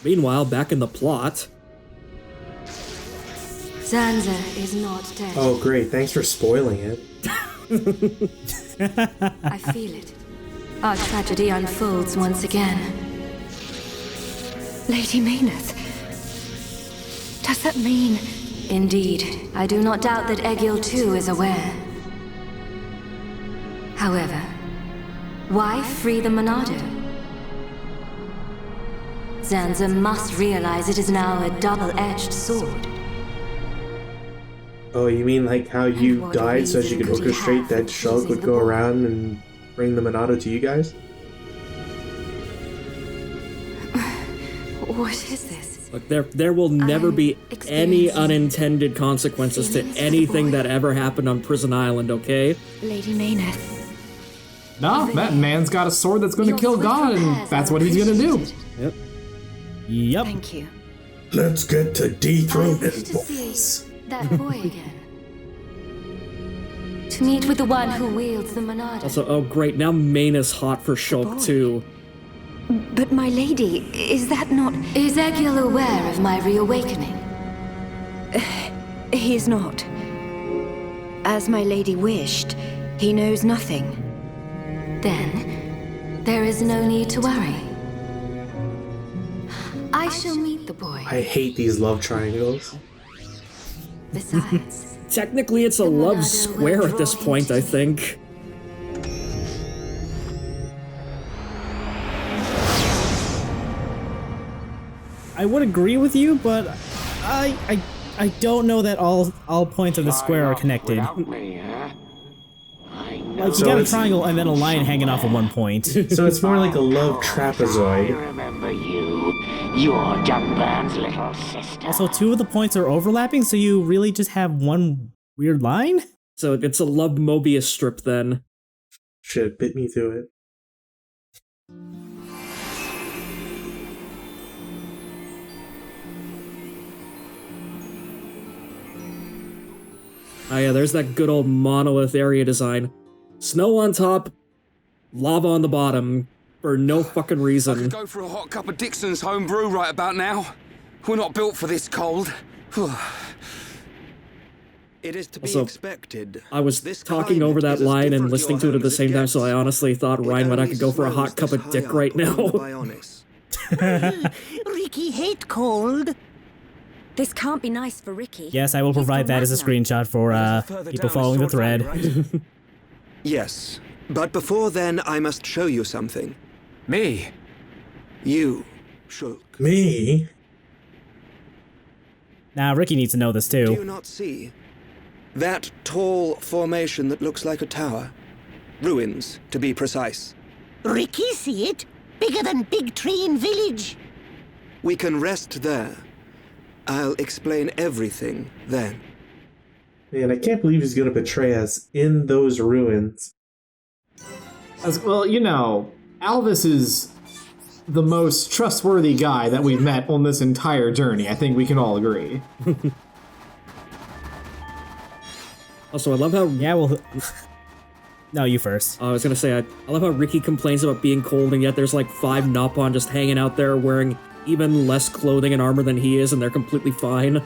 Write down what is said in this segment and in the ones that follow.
Meanwhile, back in the plot... Zanza is not dead. Oh, great. Thanks for spoiling it. I feel it. Our tragedy unfolds once again. Lady Mayneth. Does that mean... Indeed. I do not doubt that Egil too is aware. However, why free the Monado? Zanza must realize it is now a double-edged sword. Oh, you mean like how you died so she could orchestrate that Shulk would go around and bring the Monado to you guys? What is this? Look, there will never be any unintended consequences to anything that ever happened on Prison Island, okay? Lady Mayneth. No, that man's got a sword that's gonna kill God, and that's what he's gonna do. Yep. Yep. Thank you. Let's get to dethroning I wish to boys. see that boy again. To meet with the one who wields the Monado. Also, oh great, now Maine is hot for Shulk too. But my lady, is that not... Is Egil aware of my reawakening? He is not. As my lady wished, he knows nothing. Then, there is no need to worry. I shall meet the boy. I hate these love triangles. Besides... Technically, it's a love square at this point, I think. I would agree with you, but I don't know that all points of the square are connected. Like, you got a triangle and then a line hanging off of one point. So it's more like a love I trapezoid. remember you. You're Jumban's little sister. Also, two of the points are overlapping, so you really just have one weird line? So it's a love Mobius strip then. Should have bit me through it. Oh yeah, there's that good old monolith area design. Snow on top, lava on the bottom, for no fucking I reason. could go for a hot cup of Dixon's home brew right about now. We're not built for this cold. It is to be Also, expected. I was This talking climate over that is as line and different listening your to it at home the as same time, gets. so I honestly thought Ryan would I only could go for a hot snows cup of this dick high right up on now. the Bionis. Ricky hate cold. This can't be nice for Ricky. Yes, I will provide that as a screenshot for Further people down following the Sword Valley, thread. right? Yes, but before then, I must show you something. Me? You, Shulk. Me? Now, Ricky needs to know this Do you too. not see? That tall formation that looks like a tower. Ruins, to be precise. Ricky see it? Bigger than Big Tree in Village. We can rest there. I'll explain everything then. Man, I can't believe he's gonna betray us in those ruins. Well, you know, Alvis is the most trustworthy guy that we've met on this entire journey. I think we can all agree. Also, I love how... Yeah, well... No, you first. I was gonna say, I love how Ricky complains about being cold, and yet there's like 5 Nopon just hanging out there wearing even less clothing and armor than he is, and they're completely fine.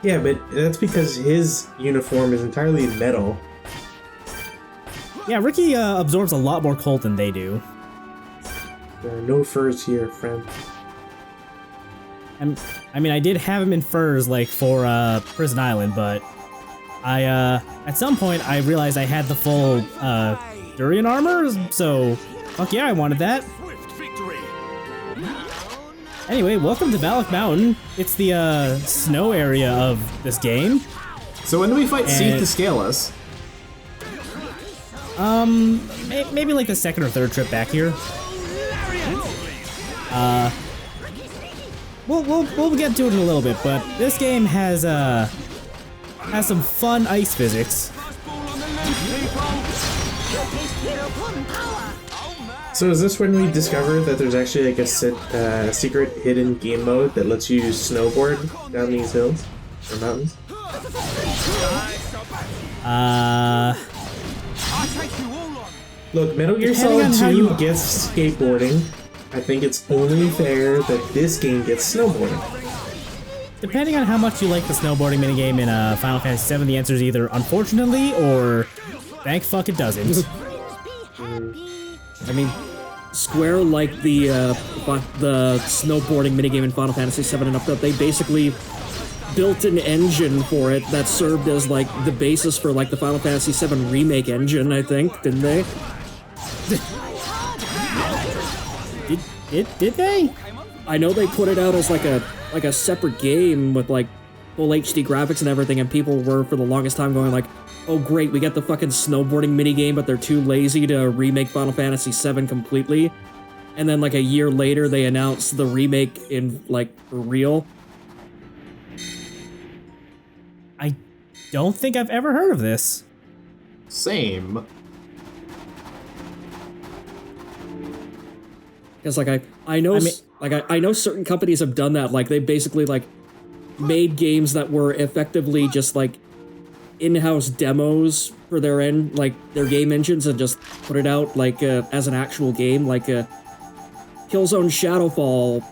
Yeah, but that's because his uniform is entirely metal. Yeah, Ricky absorbs a lot more cold than they do. There are no furs here, friend. I mean, I did have him in furs, like, for Prison Island, but at some point, I realized I had the full Durian armor, so fuck yeah, I wanted that. Anyway, welcome to Valak Mountain. It's the snow area of this game. So when do we fight Seath to scale us? Maybe like the second or third trip back here. We'll get to it in a little bit, but this game has some fun ice physics. So is this when we discover that there's actually like a secret hidden game mode that lets you snowboard down these hills or mountains? Look, Metal Gear Depending Solid on how 2 you- gets skateboarding. I think it's only fair that this game gets snowboarding. Depending on how much you like the snowboarding minigame in Final Fantasy VII, the answer is either unfortunately or thank fuck it doesn't. I mean, Square liked the snowboarding minigame in Final Fantasy VII enough that they basically built an engine for it that served as like the basis for like the Final Fantasy VII remake engine, I think, didn't they? Did they? I know they put it out as like a separate game with like full HD graphics and everything, and people were for the longest time going like, oh great, we get the fucking snowboarding minigame, but they're too lazy to remake Final Fantasy VII completely. And then like a year later, they announced the remake in like for real. I don't think I've ever heard of this. Same. Because like I know I know certain companies have done that. Like they basically like made games that were effectively just like in-house demos for their game engines and just put it out like as an actual game. Like Killzone Shadowfall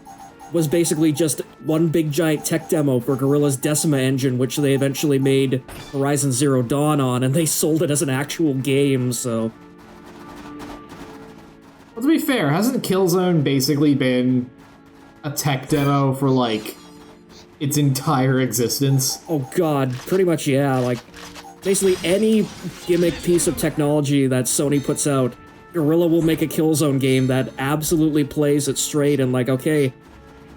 was basically just one big giant tech demo for Guerrilla's Decima engine, which they eventually made Horizon Zero Dawn on, and they sold it as an actual game. So. Well, to be fair, hasn't Killzone basically been a tech demo for, like, its entire existence? Oh god, pretty much, yeah. Like, basically any gimmick piece of technology that Sony puts out, Guerrilla will make a Killzone game that absolutely plays it straight and like, okay,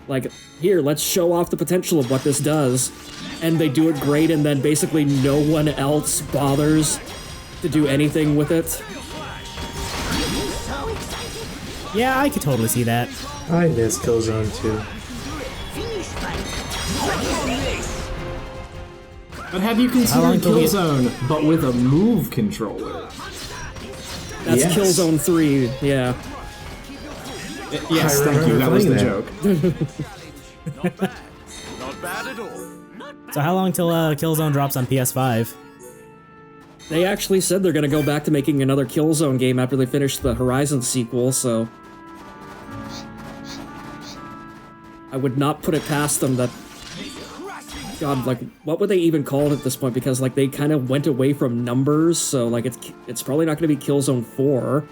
like, here, let's show off the potential of what this does. And they do it great, and then basically no one else bothers to do anything with it. Yeah, I could totally see that. I miss Killzone too. But have you considered Killzone, but with a move controller? That's yes. Killzone 3, yeah. Yes, thank you, that was the joke. Not bad. Not bad at all. So how long till Killzone drops on PS5? They actually said they're gonna go back to making another Killzone game after they finish the Horizon sequel, so... I would not put it past them that... God, like, what would they even call it at this point? Because, like, they kind of went away from numbers, so, like, it's probably not gonna be Killzone 4.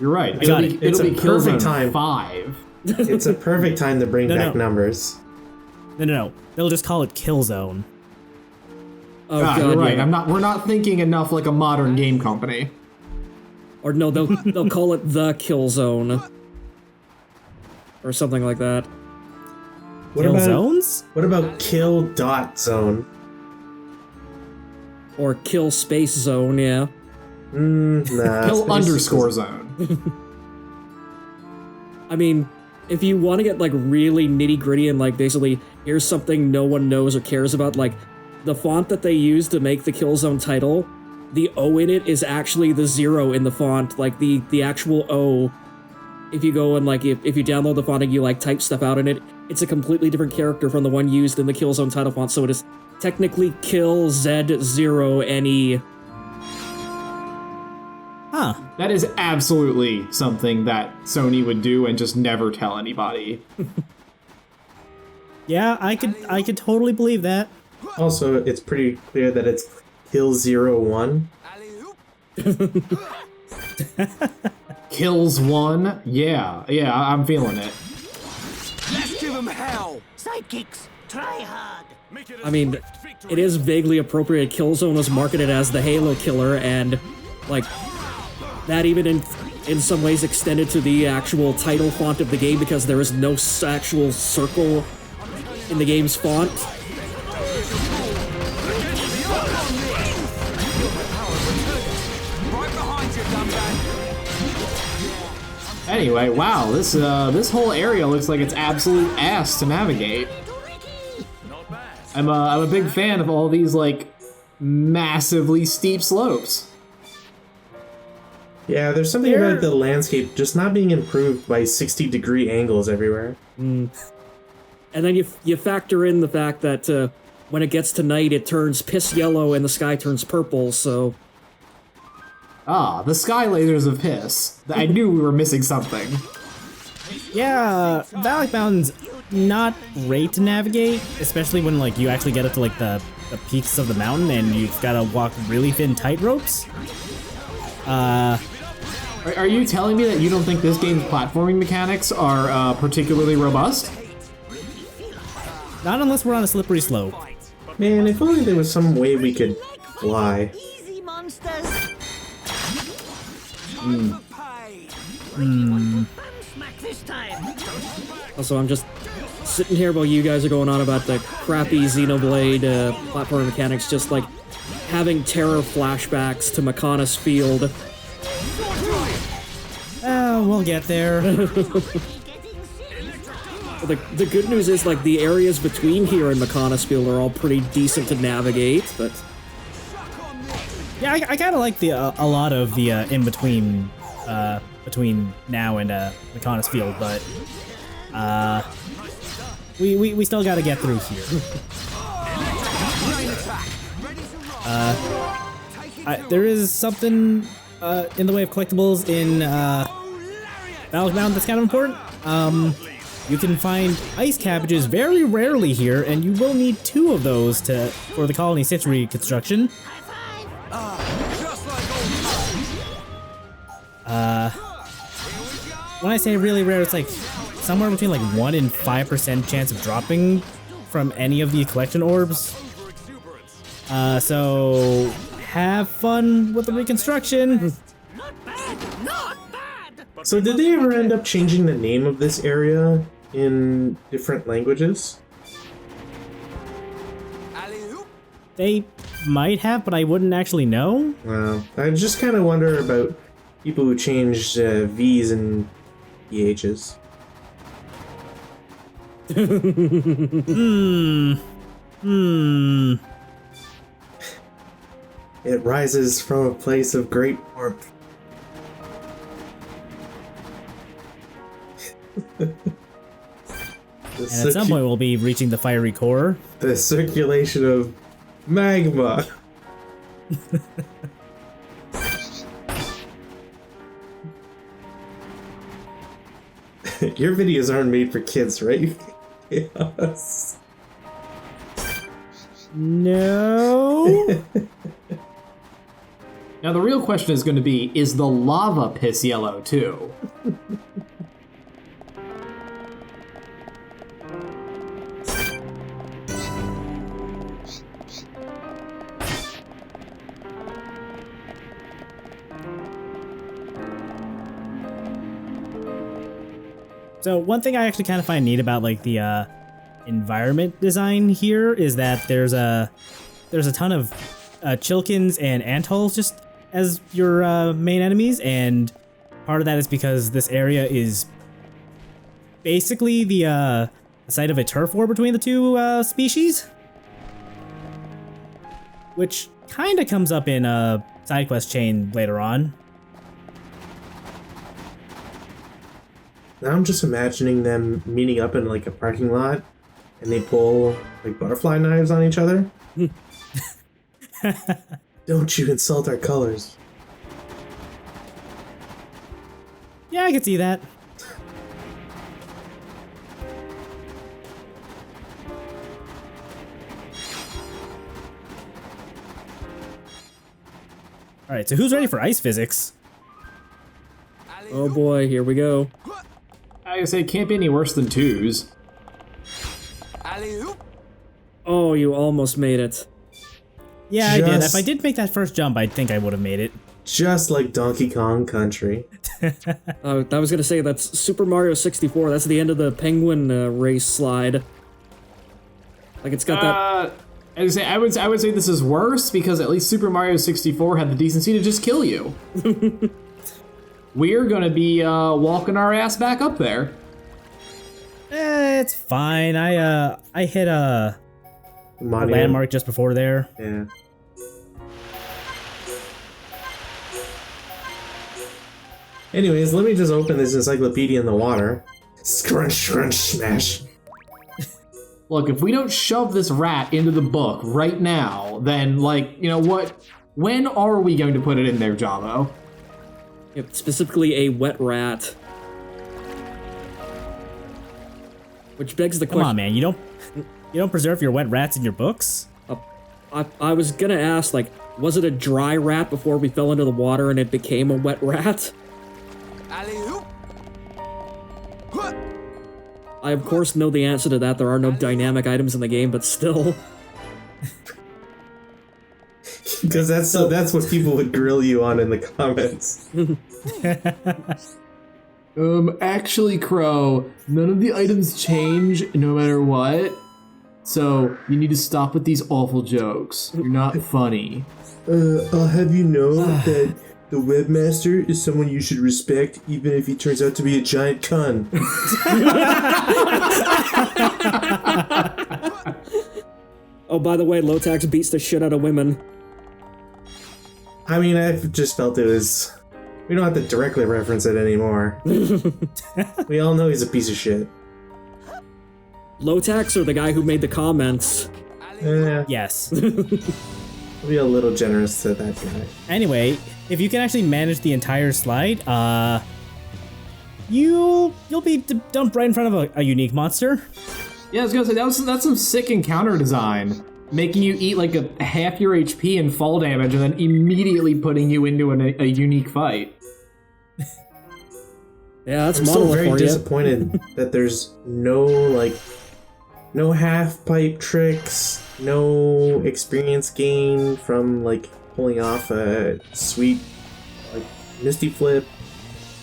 You're right. It'll be Killzone 5. It's a perfect time to bring back numbers. No. They'll just call it Killzone. Oh God, you're right. Yeah. We're not thinking enough like a modern game company. Or no, they'll call it the Killzone. Or something like that. Killzones? What about Kill Dot Zone? Or Kill Space Zone, yeah. Nah. Kill underscore zone. I mean, if you want to get like really nitty gritty and like basically here's something no one knows or cares about, like the font that they use to make the Killzone title, the O in it is actually the 0 in the font, like the actual O. If you go and like if you download the font and you like type stuff out in it, it's a completely different character from the one used in the Killzone title font, so it is technically Kill Z0NE. Huh. That is absolutely something that Sony would do and just never tell anybody. Yeah, I could totally believe that. Also, it's pretty clear that it's Kill 01. Kills 1? Yeah, I'm feeling it. Let's give them hell! Sidekicks, try hard! I mean, it is vaguely appropriate. Killzone was marketed as the Halo killer, and like that even in some ways extended to the actual title font of the game because there is no actual circle in the game's font. Anyway, wow, this whole area looks like it's absolute ass to navigate. I'm a big fan of all these like massively steep slopes. Yeah, there's something about the landscape just not being improved by 60-degree angles everywhere. And then you factor in the fact that when it gets to night, it turns piss yellow and the sky turns purple, so... Ah, the sky lasers of piss. I knew we were missing something. Yeah, Valak Mountain's not great to navigate, especially when like you actually get up to like the peaks of the mountain and you've got to walk really thin tight ropes. Are you telling me that you don't think this game's platforming mechanics are particularly robust? Not unless we're on a slippery slope. Man, if only there was some way we could fly. Easy, monsters. Smack this time. Also, I'm just sitting here while you guys are going on about the crappy Xenoblade platform mechanics, just like having terror flashbacks to Makanis Field. Oh, we'll get there. The good news is, like, the areas between here and Makanis Field are all pretty decent to navigate, but... Yeah, I kind of like a lot of the in-between, between now and Makanis Field, but we still got to get through here. There is something in the way of collectibles in Valak Mountain that's kind of important. You can find ice cabbages very rarely here, and you will need 2 of those for the Colony 6 reconstruction. When I say really rare, it's like somewhere between like 1 and 5% chance of dropping from any of the collection orbs. So have fun with the reconstruction. So did they ever end up changing the name of this area in different languages? They might have, but I wouldn't actually know. I just kind of wonder about people who changed V's and PH's. It rises from a place of great warmth. And at some point we'll be reaching the fiery core. The circulation of magma. Your videos aren't made for kids, right? Yes. No. Now the real question is going to be, is the lava piss yellow too? So one thing I actually kind of find neat about like the environment design here is that there's a ton of Chilkins and Anthols just as your main enemies, and part of that is because this area is basically the site of a turf war between the 2 species, which kind of comes up in a side quest chain later on. Now I'm just imagining them meeting up in like a parking lot and they pull like butterfly knives on each other. Don't you insult our colors. Yeah, I can see that. Alright, so who's ready for ice physics? Oh boy, here we go. I say it can't be any worse than 2s. Oh, you almost made it. Yeah, I did. If I did make that first jump, I think I would have made it. Just like Donkey Kong Country. I was gonna say, that's Super Mario 64. That's the end of the penguin race slide. Like, it's got that... I would say this is worse because at least Super Mario 64 had the decency to just kill you. We're gonna be walking our ass back up there. It's fine. I hit a landmark just before there. Yeah. Anyways, let me just open this encyclopedia in the water. Scrunch, scrunch, smash. Look, if we don't shove this rat into the book right now, then, like, you know what? When are we going to put it in there, Javo? Specifically a wet rat. Which begs the question. Come on, man, you don't preserve your wet rats in your books? I was gonna ask, like, was it a dry rat before we fell into the water and it became a wet rat? I of course know the answer to that. There are no dynamic items in the game, but still. Because that's what people would grill you on in the comments. Actually, Crow, none of the items change no matter what. So, you need to stop with these awful jokes. You're not funny. I'll have you know that the webmaster is someone you should respect, even if he turns out to be a giant cunt. Oh, by the way, Lotax beats the shit out of women. I mean, I've just felt it was... We don't have to directly reference it anymore. We all know he's a piece of shit. Lotax or the guy who made the comments? Yes. I'll be a little generous to that guy. Anyway, if you can actually manage the entire slide, you'll be dumped right in front of a unique monster. Yeah, I was gonna say, that's some sick encounter design. Making you eat like a half your HP and fall damage and then immediately putting you into a unique fight. Yeah, that's I'm still very disappointed that there's no half pipe tricks, no experience gain from like pulling off a sweet like Misty Flip.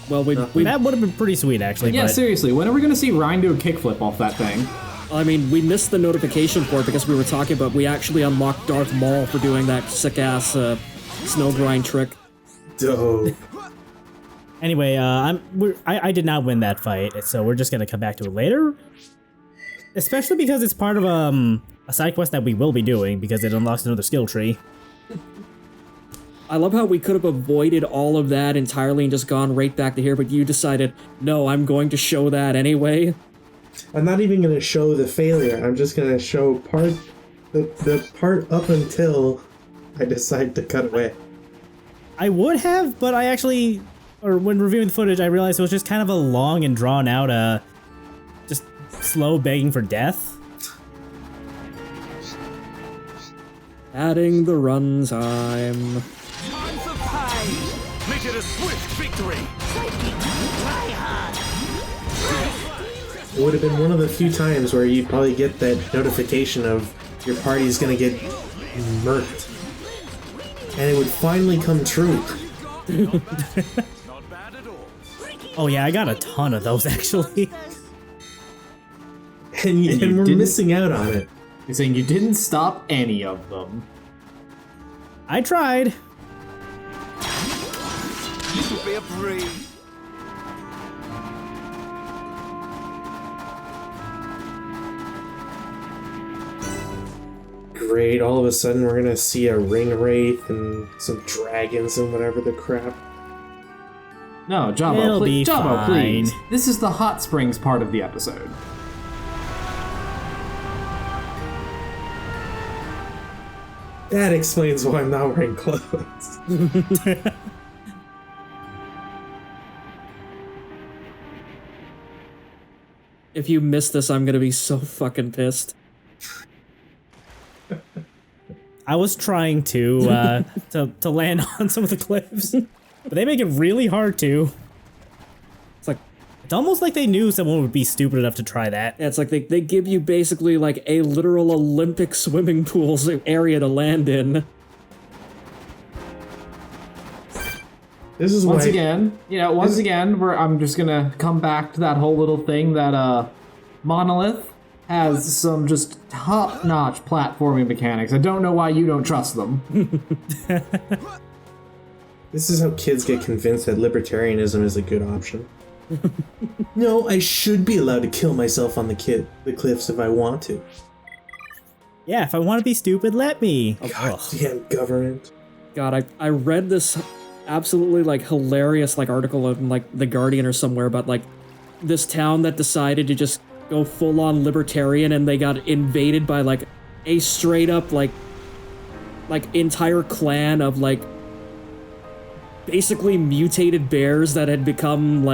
Well, that would have been pretty sweet actually. Yeah, but... seriously, when are we gonna see Ryan do a kickflip off that thing? I mean, we missed the notification for it because we were talking about we actually unlocked Darth Maul for doing that sick-ass snow grind trick. Dope. Anyway, I did not win that fight, so we're just gonna come back to it later. Especially because it's part of a side quest that we will be doing because it unlocks another skill tree. I love how we could have avoided all of that entirely and just gone right back to here, but you decided, no, I'm going to show that anyway. I'm not even going to show the failure. I'm just going to show the part up until I decide to cut away. I would have, but I actually, or when reviewing the footage, I realized it was just kind of a long and drawn out, just slow begging for death. Adding the runtime. Time for pain. Make it a swift victory. Try hard. It would have been one of the few times where you'd probably get that notification of your party's gonna get murked. And it would finally come true. Oh yeah, I got a ton of those actually. And we're missing out on it. You're saying you didn't stop any of them. I tried. This will be a breeze. Great, all of a sudden we're gonna see a ring wraith and some dragons and whatever the crap. No, Javo, please. This is the hot springs part of the episode. That explains why I'm not wearing clothes. If you miss this, I'm gonna be so fucking pissed. I was trying to land on some of the cliffs, but they make it really hard to. It's almost like they knew someone would be stupid enough to try that. Yeah, it's like they give you basically like a literal Olympic swimming pools area to land in. This is once again, I'm just gonna come back to that whole little thing that Monolith has some just top-notch platforming mechanics. I don't know why you don't trust them. This is how kids get convinced that libertarianism is a good option. No, I should be allowed to kill myself on the cliffs if I want to. Yeah, if I want to be stupid, let me. Goddamn government. God, I read this absolutely like hilarious like article in like The Guardian or somewhere about like this town that decided to just go full on libertarian and they got invaded by like a straight up like like entire clan of like basically mutated bears that had become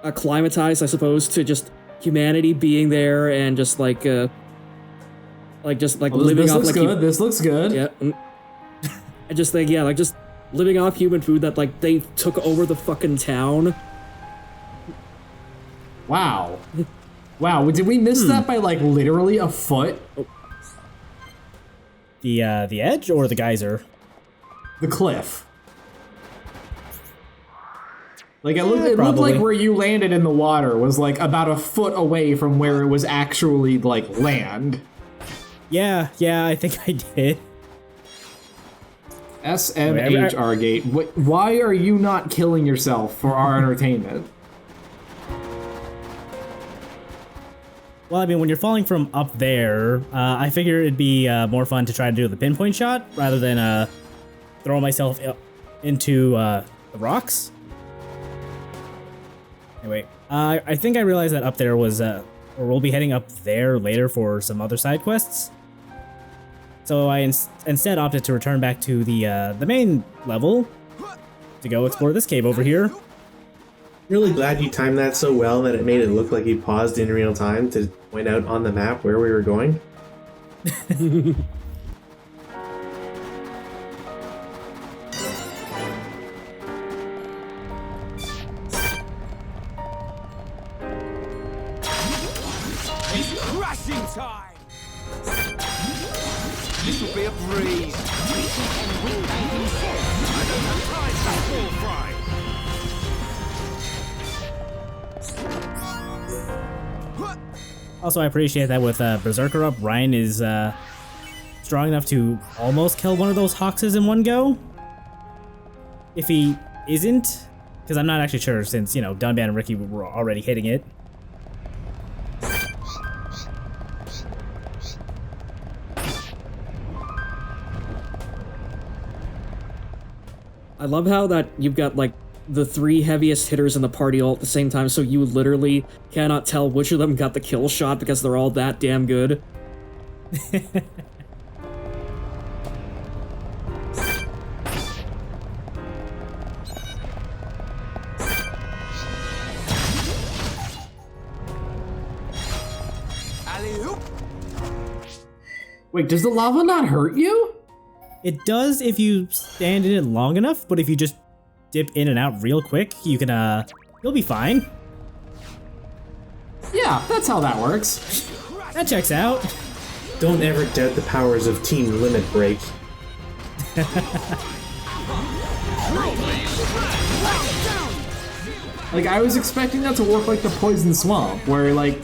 acclimatized, I suppose, to just humanity being there and just living off like good. This looks good. Yeah. I just think, yeah, like just living off human food that like they took over the fucking town. Wow. Wow, did we miss that by like literally a foot? The edge or the geyser? The cliff. Like it looked like where you landed in the water was like about a foot away from where it was actually like land. Yeah, I think I did. ChaosArgate, why are you not killing yourself for our entertainment? Well, I mean, when you're falling from up there, I figure it'd be more fun to try to do the pinpoint shot rather than throw myself into the rocks. Anyway, I think I realized that up there was, or we'll be heading up there later for some other side quests. So I instead opted to return back to the main level to go explore this cave over here. Really glad you timed that so well that it made it look like you paused in real time to point out on the map where we were going. Crashing time! This will be a breeze. I don't have time for full fry. Also, I appreciate that with Berserker up, Ryan is strong enough to almost kill one of those Hoxes in one go. If he isn't, because I'm not actually sure since, you know, Dunban and Ricky were already hitting it. I love how that you've got like the 3 heaviest hitters in the party all at the same time, so you literally cannot tell which of them got the kill shot because they're all that damn good. Wait, does the lava not hurt you? It does if you stand in it long enough, but if you just dip in and out real quick, you can, you'll be fine. Yeah, that's how that works. That checks out. Don't ever doubt the powers of Team Limit Break. Like, I was expecting that to work like the Poison Swamp, where, like,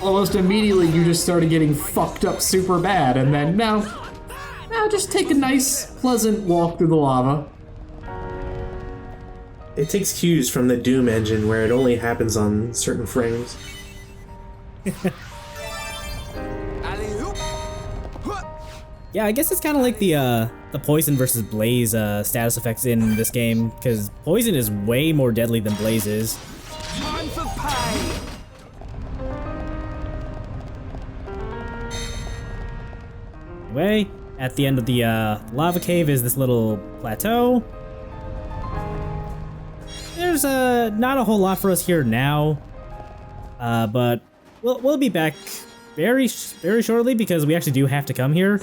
almost immediately you just started getting fucked up super bad, and then, now just take a nice, pleasant walk through the lava. It takes cues from the Doom engine where it only happens on certain frames. Yeah, I guess it's kind of like the Poison versus Blaze status effects in this game, because Poison is way more deadly than Blaze is. Time for pay! Anyway, at the end of the lava cave is this little plateau. There's not a whole lot for us here now, but we'll be back very shortly because we actually do have to come here.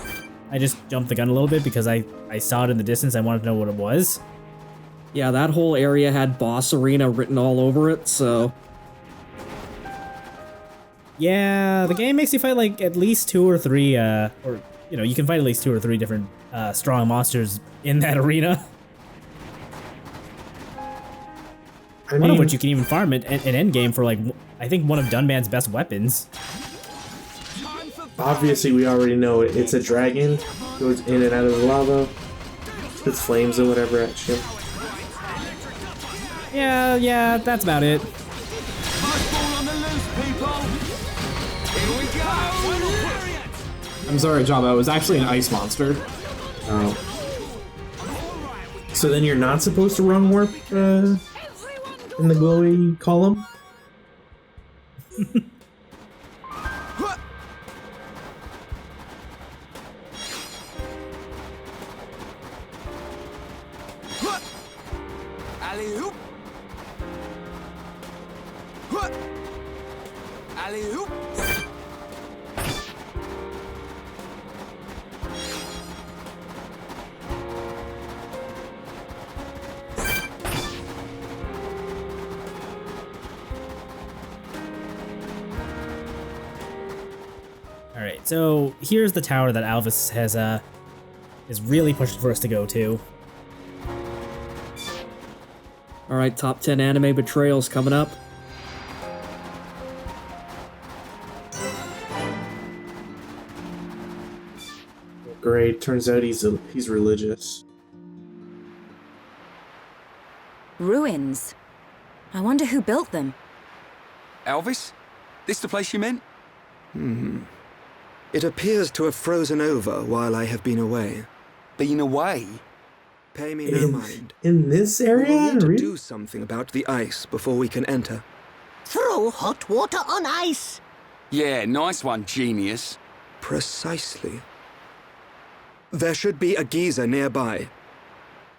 I just jumped the gun a little bit because I saw it in the distance. I wanted to know what it was. Yeah, that whole area had boss arena written all over it, so... Yeah, the game makes you fight like at least 2 or 3, or, you know, you can fight at least 2 or 3 different strong monsters in that arena. One of which you can even farm an endgame for, like, I think one of Dunban's best weapons. Obviously, we already know it. It's a dragon, goes in and out of the lava, spits flames or whatever at you. Yeah, that's about it. I'm sorry, Java, it was actually an ice monster. Oh. So then you're not supposed to run warp in the glowy column? Alley-oop. What? Alley-oop. All right, so here's the tower that Alvis has is really pushing for us to go to. All right, top 10 anime betrayals coming up. Great. Turns out he's religious. Ruins. I wonder who built them. Elvis? This the place you meant? It appears to have frozen over while I have been away. Been away? Pay me no mind. In this We area? will need to Really? do something about the ice before we can enter. Throw hot water on ice. Yeah, nice one, genius. Precisely. There should be a geyser nearby.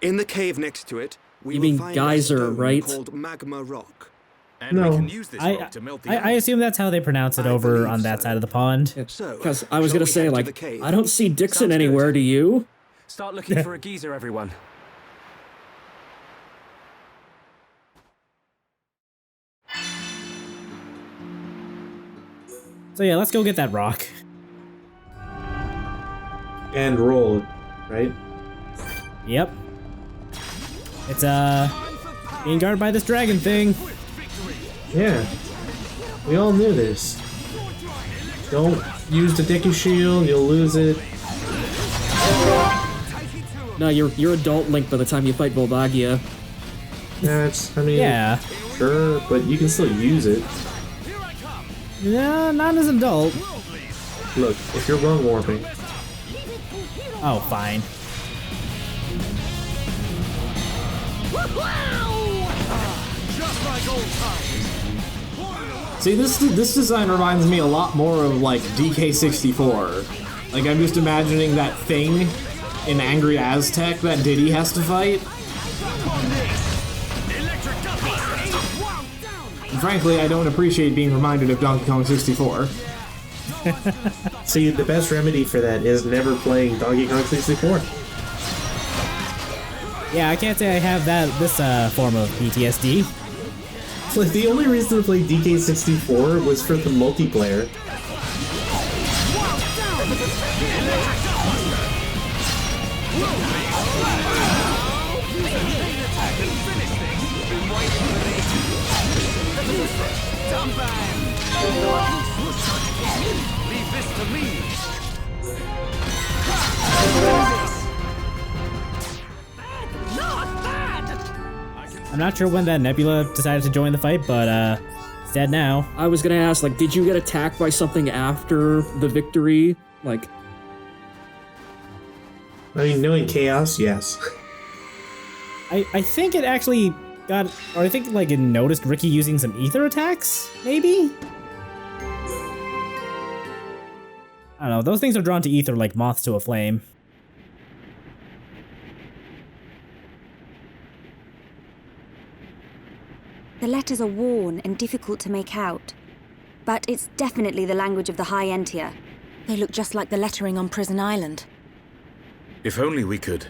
In the cave next to it, we You will mean find geyser, a stone right? called magma rock. And No. we can use this rock to melt the I ice. assume that's how they pronounce it I over believe on that so. side of the pond. So, Because I was shall gonna we say, head to like, the cave? I don't see Dixon Sounds good. anywhere, do you? Start looking for a geyser, everyone. So yeah, let's go get that rock. And roll, right? Yep. It's being guarded by this dragon thing. Yeah. We all knew this. Don't use the Deku Shield, you'll lose it. No, you're adult Link by the time you fight Volvagia. That's, I mean, Yeah. sure, but you can still use it. No, not as an adult. Look, if you're wrong warping, Oh, fine. Just like old times. See, this design reminds me a lot more of like DK64. Like I'm just imagining that thing in Angry Aztec that Diddy has to fight. And frankly, I don't appreciate being reminded of Donkey Kong 64. see, the best remedy for that is never playing Donkey Kong 64. Yeah, I can't say I have this form of PTSD. Like, the only reason to play DK64 was for the multiplayer. Leave this to me. I'm not sure when that Nebula decided to join the fight, but it's dead now. I was gonna ask, like, did you get attacked by something after the victory? Like, I mean, knowing Chaos, yes. I think it actually got, or I think like it noticed Ricky using some ether attacks, maybe? I don't know, those things are drawn to ether like moths to a flame. The letters are worn and difficult to make out. But it's definitely the language of the High Entia. They look just like the lettering on Prison Island. If only we could.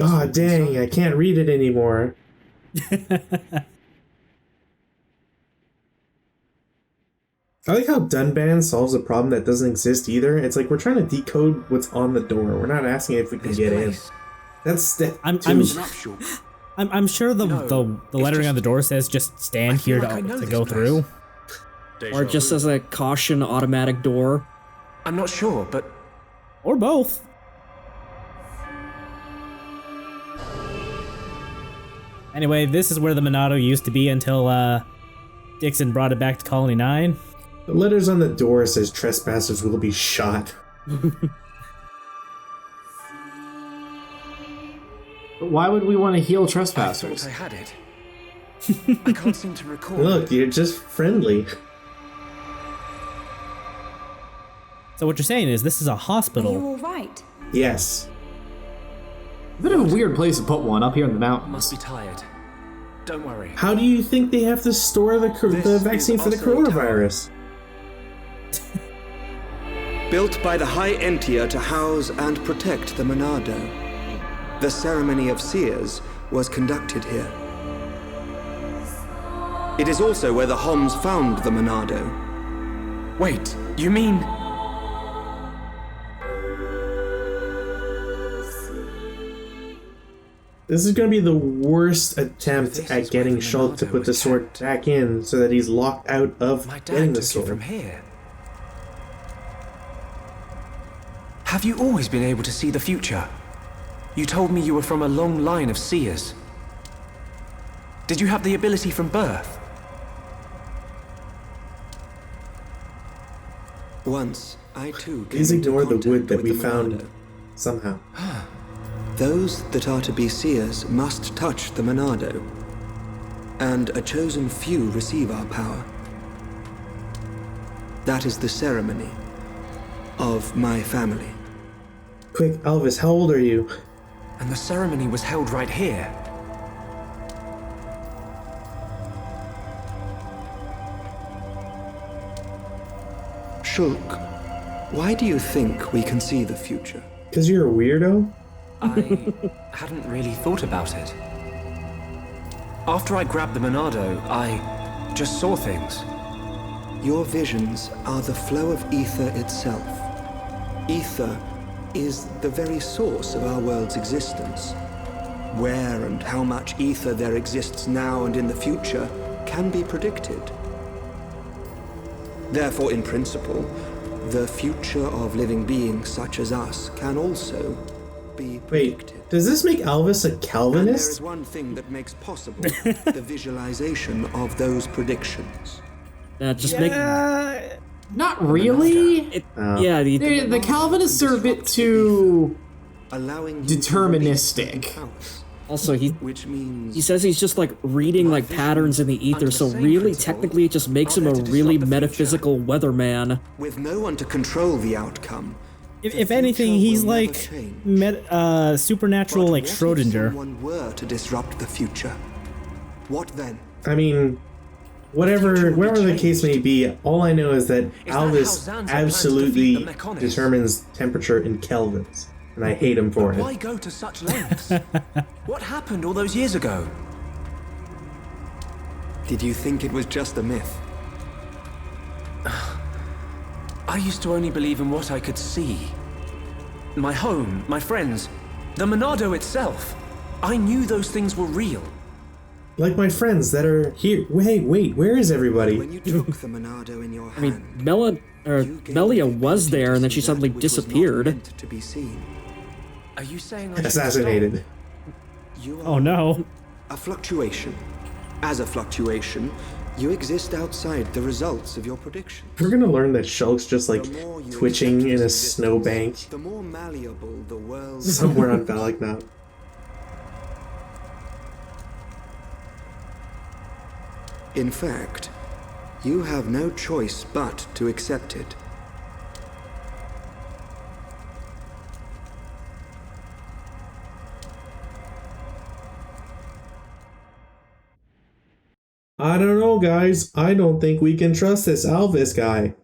Ah, dang, I can't read it anymore. I like how Dunban solves a problem that doesn't exist either. It's like we're trying to decode what's on the door. We're not asking if we can get in. That's step I'm sure the lettering on the door says just stand here to go through. or it just says a caution automatic door. I'm not sure, but Or both. Anyway, this is where the Monado used to be until Dixon brought it back to Colony 9. The letters on the door says trespassers will be shot. But why would we want to heal trespassers? I had it. I can't seem to recall. Look, you're just friendly. So what you're saying is this is a Are you hospital. all right? Yes. Bit of a weird place to put one up here in the mountains. Must be tired. Don't worry. How do you think they have to store the vaccine for the coronavirus? Built by the High Entia to house and protect the Monado. The ceremony of seers was conducted here. It is also where the Homs found the Monado. Wait, you mean... This is going to be the worst attempt at getting Shulk to put the sword back in so that he's locked out of My getting dad the took it sword. from here. Have you always been able to see the future? You told me you were from a long line of seers. Did you have the ability from birth? Once, I too came Please into ignore the contact wood that with we the found Monado. somehow. Those that are to be seers must touch the Monado, and a chosen few receive our power. That is the ceremony of my family. Quick, Elvis, how old are you? And the ceremony was held right here. Shulk, why do you think we can see the future? Because you're a weirdo? I hadn't really thought about it. After I grabbed the Monado, I just saw things. Your visions are the flow of ether itself. Ether is the very source of our world's existence. Where and how much ether there exists now and in the future can be predicted. Therefore, in principle, the future of living beings such as us can also be predicted. Wait, does this make Elvis a And there Calvinist? is one thing that makes possible the visualization of those predictions. Just make Not really. it. Yeah, The Calvinists are a bit too Allowing deterministic. also Which means he says he's just like reading like patterns in the ether, so really technically it just makes him a really metaphysical weatherman. with no one to control the outcome. If anything, he's like supernatural, like What if Schrodinger. someone were to disrupt the future? What then? I mean, whatever the case may be, all I know is that that how Elvis Zanza plans to absolutely defeat the Mechonis? determines temperature in kelvins, and I hate him for Why it. go to such lengths? What happened all those years ago? Did you think it was just a myth? I used to only believe in what I could see. My home, my friends, the Monado itself. I knew those things were real. Like my friends that are here. Wait, where is everybody? When you took the Monado in your hand, Melia was there, and then she suddenly which was not disappeared. meant to be seen. Are you saying I should Assassinated. You Oh are no. a fluctuation. As a fluctuation, you exist outside the results of your prediction. We're gonna learn that Shulk's just like The more you twitching accept in a its snowbank existence, the more malleable the world. somewhere on Valak now. In fact, you have no choice but to accept it. I don't know, guys. I don't think we can trust this Elvis guy.